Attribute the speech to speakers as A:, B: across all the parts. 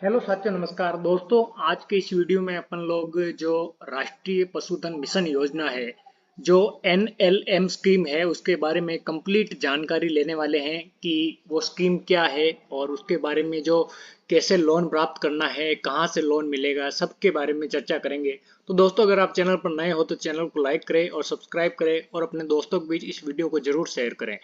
A: Hello साथियों, नमस्कार दोस्तों। आज के इस वीडियो में अपन लोग जो राष्ट्रीय पशुधन मिशन योजना है, जो एनएलएम स्कीम है, उसके बारे में कंप्लीट जानकारी लेने वाले हैं कि वो स्कीम क्या है और उसके बारे में जो कैसे लोन प्राप्त करना है, कहाँ से लोन मिलेगा, सबके बारे में चर्चा करेंगे। तो दोस्तों, अगर आप चैनल पर नए हो तो चैनल को लाइक करें और सब्सक्राइब करें और अपने दोस्तों के बीच इस वीडियो को जरूर शेयर करें।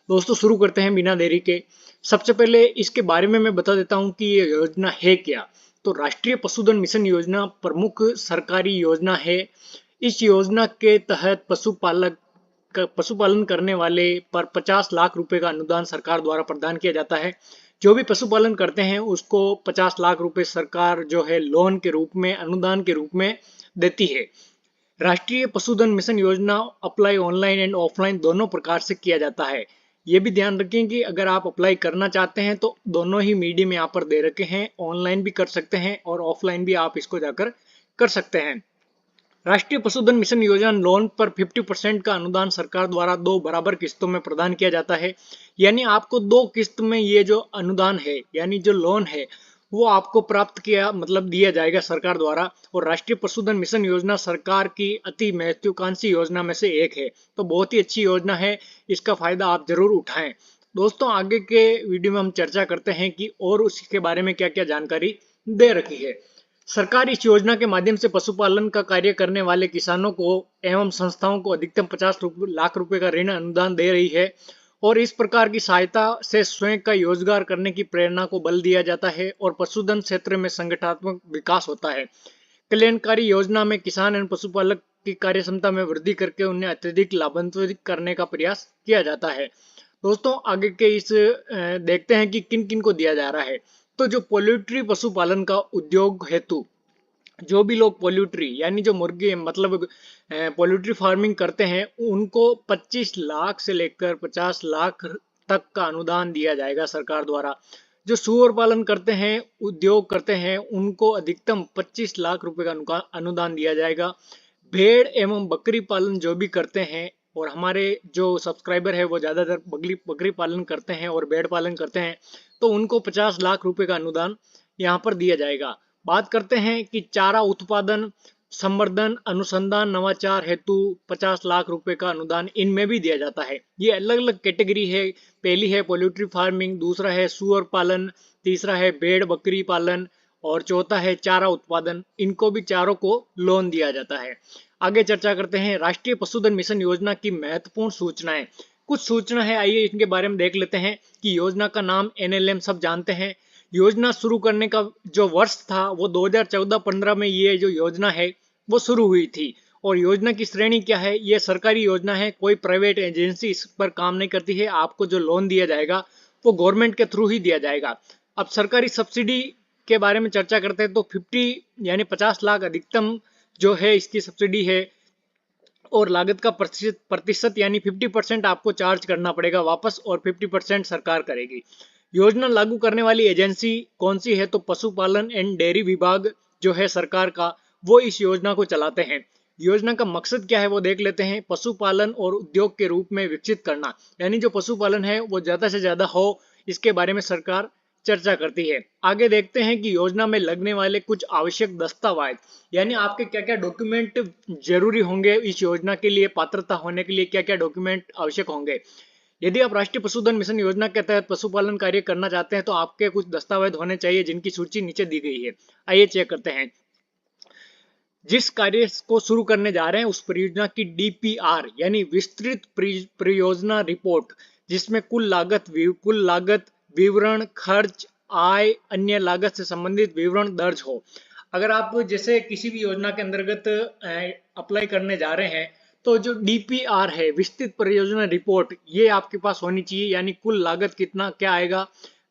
A: दोस्तों, शुरू करते हैं बिना देरी के। सबसे पहले इसके बारे में मैं बता देता हूं कि ये योजना है क्या। तो राष्ट्रीय पशुधन मिशन योजना प्रमुख सरकारी योजना है। इस योजना के तहत पशुपालन करने वाले पर 50 लाख रुपए का अनुदान सरकार द्वारा प्रदान किया जाता है। जो भी पशुपालन करते हैं उसको 50 लाख रुपए सरकार जो है लोन के रूप में, अनुदान के रूप में देती है। राष्ट्रीय पशुधन मिशन योजना अप्लाई ऑनलाइन एंड ऑफलाइन दोनों प्रकार से किया जाता है। ये भी ध्यान रखें कि अगर आप अप्लाई करना चाहते हैं तो दोनों ही मीडियम यहाँ पर दे रखे हैं, ऑनलाइन भी कर सकते हैं और ऑफलाइन भी आप इसको जाकर कर सकते हैं। राष्ट्रीय पशुधन मिशन योजना लोन पर 50% का अनुदान सरकार द्वारा दो बराबर किस्तों में प्रदान किया जाता है। यानी आपको दो किस्त में ये जो अनुदान है, यानी जो लोन है, वो आपको प्राप्त किया मतलब दिया जाएगा सरकार द्वारा। और राष्ट्रीय पशुधन मिशन योजना सरकार की अति महत्वाकांक्षी योजना में से एक है, तो बहुत ही अच्छी योजना है। इसका फायदा आप जरूर उठाएं। दोस्तों, आगे के वीडियो में हम चर्चा करते हैं कि और उसके बारे में क्या क्या जानकारी दे रखी है। सरकार इस योजना के माध्यम से पशुपालन का कार्य करने वाले किसानों को एवं संस्थाओं को अधिकतम 50 लाख रुपए का ऋण अनुदान दे रही है। और इस प्रकार की सहायता से स्वयं का रोजगार करने की प्रेरणा को बल दिया जाता है और पशुधन क्षेत्र में संगठनात्मक विकास होता है। कल्याणकारी योजना में किसान एवं पशुपालक की कार्य क्षमता में वृद्धि करके उन्हें अत्यधिक लाभान्वित करने का प्रयास किया जाता है। दोस्तों, आगे के इस देखते हैं कि किन किन को दिया जा रहा है। तो जो पोल्ट्री पशुपालन का उद्योग हेतु जो भी लोग पोल्ट्री यानी जो मुर्गी मतलब पोल्ट्री फार्मिंग करते हैं, उनको 25 लाख से लेकर 50 लाख तक का अनुदान दिया जाएगा सरकार द्वारा। जो सूअर पालन करते हैं, उद्योग करते हैं, उनको अधिकतम 25 लाख रुपए का अनुदान दिया जाएगा। भेड़ एवं बकरी पालन जो भी करते हैं, और हमारे जो सब्सक्राइबर है वो ज्यादातर बकरी बकरी पालन करते हैं और भेड़ पालन करते हैं, तो उनको 50 लाख रुपए का अनुदान यहाँ पर दिया जाएगा। बात करते हैं कि चारा उत्पादन, संवर्धन, अनुसंधान, नवाचार हेतु 50 लाख रुपए का अनुदान इनमें भी दिया जाता है। ये अलग अलग कैटेगरी है। पहली है पोल्ट्री फार्मिंग, दूसरा है सुअर पालन, तीसरा है भेड़ बकरी पालन और चौथा है चारा उत्पादन। इनको भी चारों को लोन दिया जाता है। आगे चर्चा करते हैं राष्ट्रीय पशुधन मिशन योजना की महत्वपूर्ण सूचनाएं। कुछ सूचना है, आइए इनके बारे में देख लेते हैं। कि योजना का नाम एनएलएम सब जानते हैं। योजना शुरू करने का जो वर्ष था वो 2014-15 में ये जो योजना है वो शुरू हुई थी। और योजना की श्रेणी क्या है, ये सरकारी योजना है, कोई प्राइवेट एजेंसी इस पर काम नहीं करती है। आपको जो लोन दिया जाएगा वो गवर्नमेंट के थ्रू ही दिया जाएगा। अब सरकारी सब्सिडी के बारे में चर्चा करते हैं तो 50 यानी 50 लाख अधिकतम जो है इसकी सब्सिडी है। और लागत का प्रतिशत यानी 50% आपको चार्ज करना पड़ेगा वापस और 50% सरकार करेगी। योजना लागू करने वाली एजेंसी कौन सी है, तो पशुपालन एंड डेयरी विभाग जो है सरकार का, वो इस योजना को चलाते हैं। योजना का मकसद क्या है वो देख लेते हैं। पशुपालन और उद्योग के रूप में विकसित करना, यानी जो पशुपालन है वो ज्यादा से ज्यादा हो, इसके बारे में सरकार चर्चा करती है। आगे देखते हैं कि योजना में लगने वाले कुछ आवश्यक दस्तावेज, यानी आपके क्या क्या डॉक्यूमेंट जरूरी होंगे, इस योजना के लिए पात्रता होने के लिए क्या क्या डॉक्यूमेंट आवश्यक होंगे। यदि आप राष्ट्रीय पशुधन मिशन योजना के तहत पशुपालन कार्य करना चाहते हैं तो आपके कुछ दस्तावेज होने चाहिए, जिनकी सूची नीचे दी गई है। आइए चेक करते हैं। जिस कार्य को शुरू करने जा रहे हैं उस परियोजना की डीपीआर यानी विस्तृत परियोजना रिपोर्ट, जिसमें कुल लागत विवरण, खर्च, आय, अन्य लागत से संबंधित विवरण दर्ज हो। अगर आप जैसे किसी भी योजना के अंतर्गत अप्लाई करने जा रहे हैं तो जो डीपीआर है, विस्तृत परियोजना रिपोर्ट, ये आपके पास होनी चाहिए। यानी कुल लागत कितना क्या आएगा,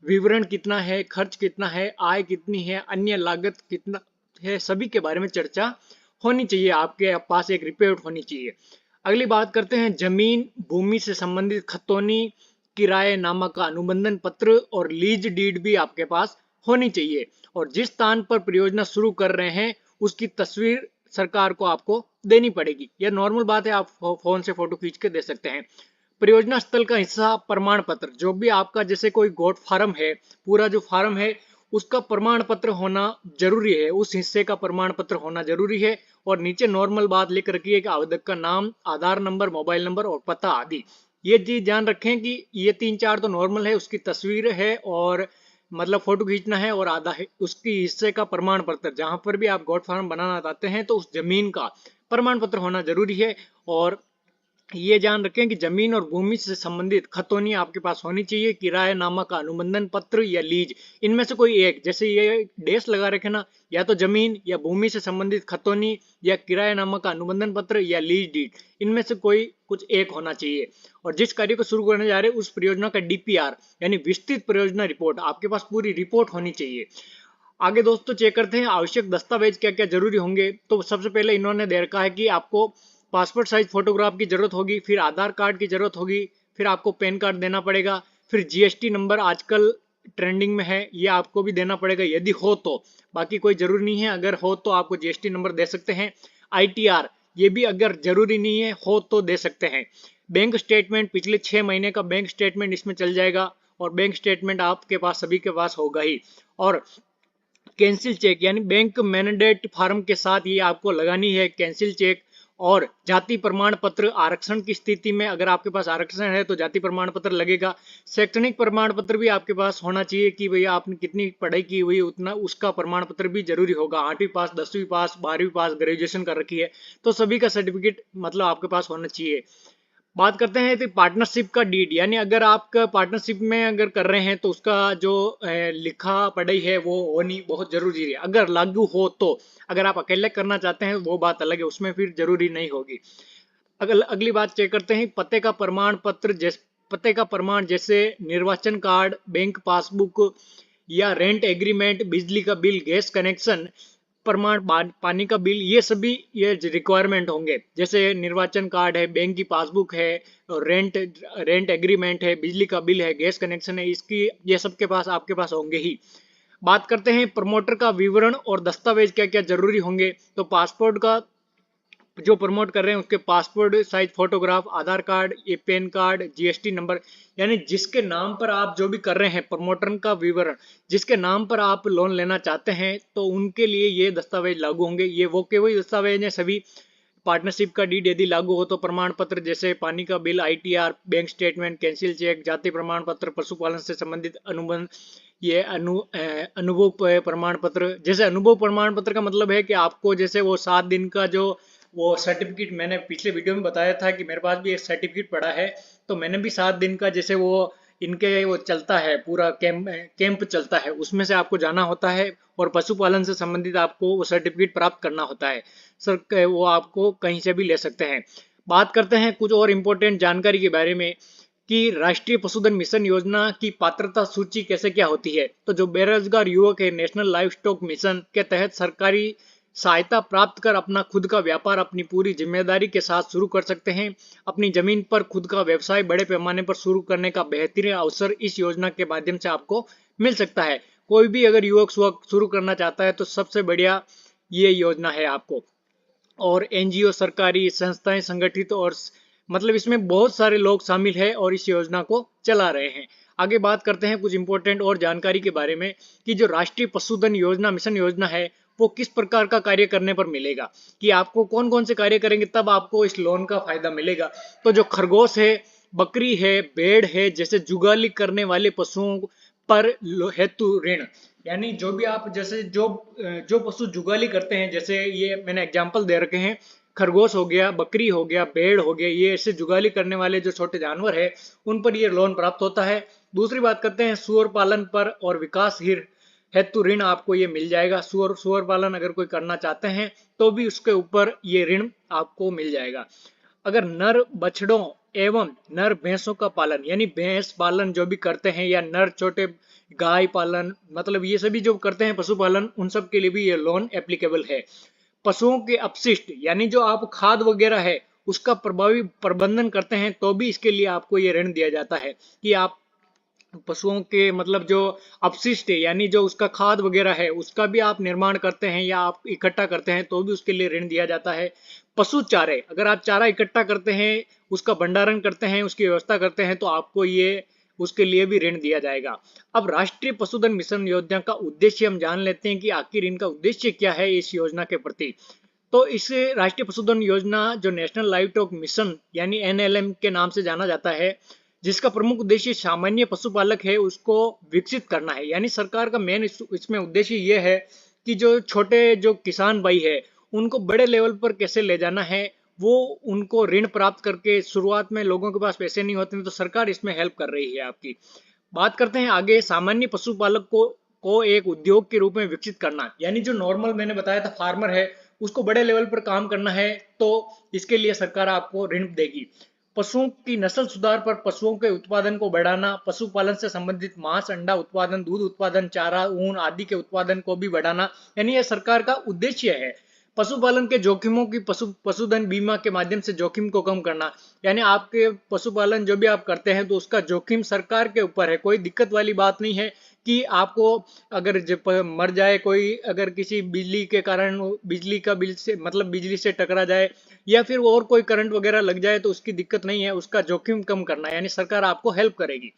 A: विवरण कितना है, खर्च कितना है, आय कितनी है, अन्य लागत कितना है, सभी के बारे में चर्चा होनी चाहिए। आपके पास एक रिपोर्ट होनी चाहिए। अगली बात करते हैं जमीन भूमि से संबंधित खतौनी, किराएनामा का अनुबंधन पत्र और लीज डीड भी आपके पास होनी चाहिए। और जिस स्थान पर परियोजना शुरू कर रहे हैं उसकी तस्वीर सरकार को आपको देनी पड़ेगी। यह नॉर्मल बात है, आप फोन से फोटो खींच के दे सकते हैं। परियोजना स्थल का हिस्सा प्रमाण पत्र, जो भी आपका जैसे कोई गोट फार्म है, पूरा जो फार्म है उसका प्रमाण पत्र होना जरूरी है, उस हिस्से का प्रमाण पत्र होना जरूरी है। और नीचे नॉर्मल बात लिख रखी है कि आवेदक का नाम, आधार नंबर, मोबाइल नंबर और पता आदि। ये चीज ध्यान रखें कि ये 3-4 तो नॉर्मल है, उसकी तस्वीर है और मतलब फोटो खींचना है, और आधा है उसकी हिस्से का प्रमाण पत्र। जहां पर भी आप गोट फार्म बनाना चाहते हैं तो उस जमीन का प्रमाण पत्र होना जरूरी है। और ये ध्यान रखें कि जमीन और भूमि से संबंधित खतौनी आपके पास होनी चाहिए, किराएनामा का अनुबंधन पत्र या लीज, इनमें से कोई एक। जैसे ये डेश लगा रखे ना, या तो जमीन या भूमि से संबंधित खतौनी या किराएनामा का अनुबंधन पत्र या लीज डीड, इनमें से कोई कुछ एक होना चाहिए। और जिस कार्य को शुरू करने जा रहे हैं उस परियोजना का डीपीआर यानी विस्तृत परियोजना रिपोर्ट, आपके पास पूरी रिपोर्ट होनी चाहिए। आगे दोस्तों चेक करते हैं आवश्यक दस्तावेज क्या क्या जरूरी होंगे। तो सबसे पहले इन्होंने दे रखा है कि आपको पासपोर्ट साइज फोटोग्राफ की जरूरत होगी, फिर आधार कार्ड की जरूरत होगी, फिर आपको पैन कार्ड देना पड़ेगा, फिर जीएसटी नंबर आजकल ट्रेंडिंग में है, ये आपको भी देना पड़ेगा यदि हो तो। बाकी कोई जरूरी नहीं है, अगर हो तो आपको जीएसटी नंबर दे सकते हैं। आईटीआर ये भी अगर जरूरी नहीं है, हो तो दे सकते हैं। बैंक स्टेटमेंट, पिछले 6 महीने का बैंक स्टेटमेंट इसमें चल जाएगा, और बैंक स्टेटमेंट आपके पास सभी के पास होगा ही। और कैंसिल चेक यानी बैंक मैंडेट फॉर्म के साथ ये आपको लगानी है कैंसिल चेक। और जाति प्रमाण पत्र, आरक्षण की स्थिति में अगर आपके पास आरक्षण है तो जाति प्रमाण पत्र लगेगा। शैक्षणिक प्रमाण पत्र भी आपके पास होना चाहिए कि भैया आपने कितनी पढ़ाई की हुई उतना उसका प्रमाण पत्र भी जरूरी होगा। 8वीं पास, 10वीं पास, 12वीं पास, ग्रेजुएशन कर रखी है तो सभी का सर्टिफिकेट मतलब आपके पास होना चाहिए। बात करते हैं तो पार्टनरशिप का डीड, यानी अगर आप पार्टनरशिप में अगर कर रहे हैं तो उसका जो लिखा पढ़ाई है वो होनी बहुत जरूरी है, अगर लागू हो तो। अगर आप अकेले करना चाहते हैं वो बात अलग है, उसमें फिर जरूरी नहीं होगी। अगली बात चेक करते हैं पते का प्रमाण पत्र। पते का प्रमाण जैसे निर्वाचन कार्ड, बैंक पासबुक या रेंट एग्रीमेंट, बिजली का बिल, गैस कनेक्शन प्रमाण, पानी का बिल, ये सभी ये रिक्वायरमेंट होंगे। जैसे निर्वाचन कार्ड है, बैंक की पासबुक है, रेंट एग्रीमेंट है, बिजली का बिल है, गैस कनेक्शन है, इसकी ये सब के पास आपके पास होंगे ही। बात करते हैं प्रमोटर का विवरण और दस्तावेज क्या क्या जरूरी होंगे। तो पासपोर्ट का जो प्रमोट कर रहे हैं उसके पासपोर्ट साइज फोटोग्राफ, आधार कार्ड, ये पैन कार्ड, जीएसटी नंबर, यानी जिसके नाम पर आप जो भी कर रहे हैं प्रमोटर का विवरण, जिसके नाम पर आप लोन लेना चाहते हैं तो उनके लिए ये दस्तावेज लागू होंगे। ये वो के वही दस्तावेज हैं सभी। पार्टनरशिप का डीड यदि लागू हो तो प्रमाण पत्र जैसे पानी का bill, ITR, bank statement, cancel cheque, जाति प्रमाण पत्र, पशुपालन से संबंधित अनुबंध, ये अनुभव प्रमाण पत्र। जैसे अनुभव प्रमाण पत्र का मतलब है कि आपको जैसे वो 7 दिन का जो वो सर्टिफिकेट, मैंने पिछले वीडियो में बताया था कि मेरे पास भी एक सर्टिफिकेट पड़ा है, तो मैंने भी 7 दिन का जैसे वो इनके वो चलता है पूरा कैंप चलता है, उसमें से आपको जाना होता है और पशुपालन से संबंधित आपको वो सर्टिफिकेट प्राप्त करना होता है सर, वो आपको कहीं से भी ले सकते हैं। बात करते हैं कुछ और इम्पोर्टेंट जानकारी के बारे में कि राष्ट्रीय पशुधन मिशन योजना की पात्रता सूची कैसे क्या होती है। तो जो बेरोजगार युवक है नेशनल लाइव स्टॉक मिशन के तहत सरकारी सहायता प्राप्त कर अपना खुद का व्यापार अपनी पूरी जिम्मेदारी के साथ शुरू कर सकते हैं। अपनी जमीन पर खुद का व्यवसाय बड़े पैमाने पर शुरू करने का बेहतरीन अवसर इस योजना के माध्यम से आपको मिल सकता है। कोई भी अगर युवक शुरू करना चाहता है तो सबसे बढ़िया ये योजना है आपको। और एनजीओ, सरकारी संस्थाएं, संगठित और मतलब इसमें बहुत सारे लोग शामिल हैं और इस योजना को चला रहे हैं। आगे बात करते हैं कुछ इंपॉर्टेंट और जानकारी के बारे में कि जो राष्ट्रीय पशुधन योजना मिशन योजना है वो किस प्रकार का कार्य करने पर मिलेगा, कि आपको कौन कौन से कार्य करेंगे तब आपको इस लोन का फायदा मिलेगा। तो जो खरगोश है, बकरी है, भेड़ है, जैसे जुगाली करने वाले पशुओं पर हेतु ऋण, यानी जो भी आप जैसे जो पशु जुगाली करते हैं, जैसे ये मैंने एग्जांपल दे रखे हैं, खरगोश हो गया, बकरी हो गया, भेड़ हो गया, ये ऐसे जुगाली करने वाले जो छोटे जानवर है उन पर ये लोन प्राप्त होता है। दूसरी बात करते हैं सुअर पालन पर और विकास हेतु ऋण आपको ये मिल जाएगा। सुअर पालन अगर कोई करना चाहते हैं तो भी उसके ऊपर ये ऋण आपको मिल जाएगा। अगर नर बछड़ों एवं नर भैंसों का पालन, यानी भैंस पालन जो भी करते हैं या नर छोटे गाय पालन, मतलब ये सभी जो करते हैं पशुपालन, उन सब के लिए भी ये लोन एप्लीकेबल है। पशुओं के अपशिष्ट यानी जो आप खाद वगैरह है उसका प्रभावी प्रबंधन करते हैं तो भी इसके लिए आपको ये ऋण दिया जाता है कि आप पशुओं के मतलब जो अपशिष्ट है यानी जो उसका खाद वगैरह है उसका भी आप निर्माण करते हैं या आप इकट्ठा करते हैं तो भी उसके लिए ऋण दिया जाता है। पशु चारे, अगर आप चारा इकट्ठा करते हैं, उसका भंडारण करते हैं, उसकी व्यवस्था करते हैं तो आपको ये उसके लिए भी ऋण दिया जाएगा। अब राष्ट्रीय पशुधन मिशन योजना का उद्देश्य हम जान लेते हैं कि आखिर इनका उद्देश्य क्या है इस योजना के प्रति। तो इस राष्ट्रीय पशुधन योजना जो नेशनल लाइवस्टॉक मिशन यानी NLM के नाम से जाना जाता है, जिसका प्रमुख उद्देश्य सामान्य पशुपालक है उसको विकसित करना है। यानी सरकार का मेन इसमें उद्देश्य ये है कि जो छोटे जो किसान भाई है उनको बड़े लेवल पर कैसे ले जाना है, वो उनको ऋण प्राप्त करके, शुरुआत में लोगों के पास पैसे नहीं होते हैं तो सरकार इसमें हेल्प कर रही है आपकी। बात करते हैं आगे, सामान्य पशुपालक को एक उद्योग के रूप में विकसित करना। यानी जो नॉर्मल मैंने बताया था फार्मर है उसको बड़े लेवल पर काम करना है तो इसके लिए सरकार आपको ऋण देगी। पशुओं की नस्ल सुधार पर पशुओं के उत्पादन को बढ़ाना, पशुपालन से संबंधित मांस, अंडा उत्पादन, दूध उत्पादन, चारा, ऊन आदि के उत्पादन को भी बढ़ाना, यानी यह सरकार का उद्देश्य है। पशुपालन के जोखिमों की पशुधन बीमा के माध्यम से जोखिम को कम करना। यानी आपके पशुपालन जो भी आप करते हैं तो उसका जोखिम सरकार के ऊपर है, कोई दिक्कत वाली बात नहीं है कि आपको अगर मर जाए कोई, अगर किसी बिजली के कारण बिजली का बिल से मतलब बिजली से टकरा जाए या फिर और कोई करंट वगैरह लग जाए तो उसकी दिक्कत नहीं है, उसका जोखिम कम करना, यानी सरकार आपको हेल्प करेगी।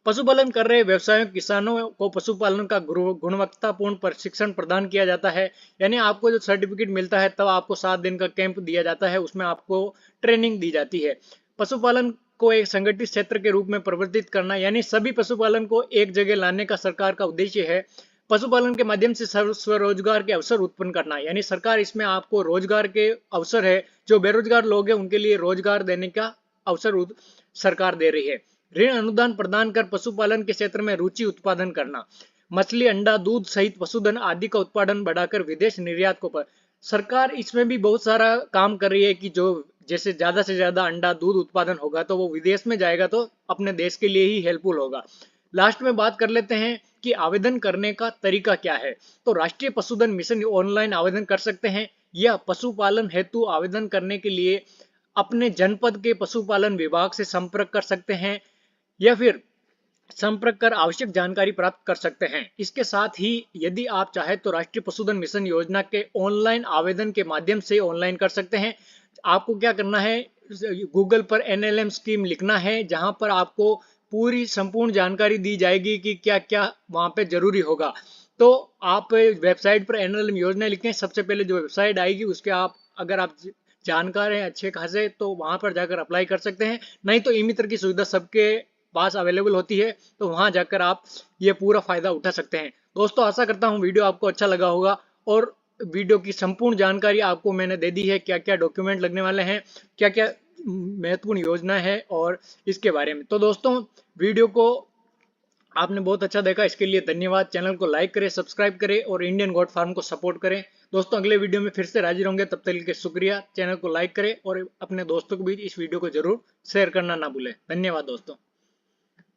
A: पशुपालन कर रहे व्यवसायों किसानों को पशुपालन का गुणवत्तापूर्ण प्रशिक्षण प्रदान किया जाता है। यानी आपको जो सर्टिफिकेट मिलता है तब आपको 7 दिन का कैंप दिया जाता है, उसमें आपको ट्रेनिंग दी जाती है। पशुपालन को एक संगठित क्षेत्र के रूप में परिवर्तित करना, यानी सभी पशुपालन को एक जगह लाने का सरकार का उद्देश्य है। पशुपालन के माध्यम से स्वरोजगार के अवसर उत्पन्न करना, यानी सरकार इसमें आपको रोजगार के अवसर है, जो बेरोजगार लोग हैं उनके लिए रोजगार देने का अवसर सरकार दे रही है। ऋण अनुदान प्रदान कर पशुपालन के क्षेत्र में रुचि उत्पादन करना, मछली, अंडा, दूध सहित पशुधन आदि का उत्पादन बढ़ाकर विदेश निर्यात को सरकार इसमें भी बहुत सारा काम कर रही है कि जो जैसे ज्यादा से ज्यादा अंडा दूध उत्पादन होगा तो वो विदेश में जाएगा तो अपने देश के लिए ही हेल्पफुल होगा। लास्ट में बात कर लेते हैं कि आवेदन करने का तरीका क्या है। तो राष्ट्रीय पशुधन मिशन ऑनलाइन आवेदन कर सकते हैं या पशुपालन हेतु आवेदन करने के लिए अपने जनपद के पशुपालन विभाग से संपर्क कर सकते हैं या फिर संपर्क कर आवश्यक जानकारी प्राप्त कर सकते हैं। इसके साथ ही यदि आप चाहे तो राष्ट्रीय पशुधन मिशन योजना के ऑनलाइन आवेदन के माध्यम से ऑनलाइन कर सकते हैं। आपको क्या करना है, गूगल पर NLM स्कीम लिखना है जहां पर आपको पूरी संपूर्ण जानकारी दी जाएगी कि क्या क्या वहां पे जरूरी होगा। तो आप वेबसाइट पर NLM योजना लिखें, सबसे पहले जो वेबसाइट आएगी उसके आप अगर आप जानकार हैं अच्छे खासे तो वहां पर जाकर अप्लाई कर सकते हैं। नहीं तो ई-मित्र की सुविधा सबके पास अवेलेबल होती है तो वहां जाकर आप ये पूरा फायदा उठा सकते हैं। दोस्तों आशा करता हूं वीडियो आपको अच्छा लगा होगा और वीडियो की संपूर्ण जानकारी आपको मैंने दे दी है, क्या क्या डॉक्यूमेंट लगने वाले हैं, क्या क्या महत्वपूर्ण योजना है और इसके बारे में। तो दोस्तों वीडियो को आपने बहुत अच्छा देखा, इसके लिए धन्यवाद। चैनल को लाइक करें, सब्सक्राइब करें और इंडियन गोट फार्म को सपोर्ट करें। दोस्तों अगले वीडियो में फिर से हाजिर होंगे, तब तक के लिए शुक्रिया। चैनल को लाइक करें और अपने दोस्तों के बीच इस वीडियो को जरूर शेयर करना ना भूलें। धन्यवाद दोस्तों।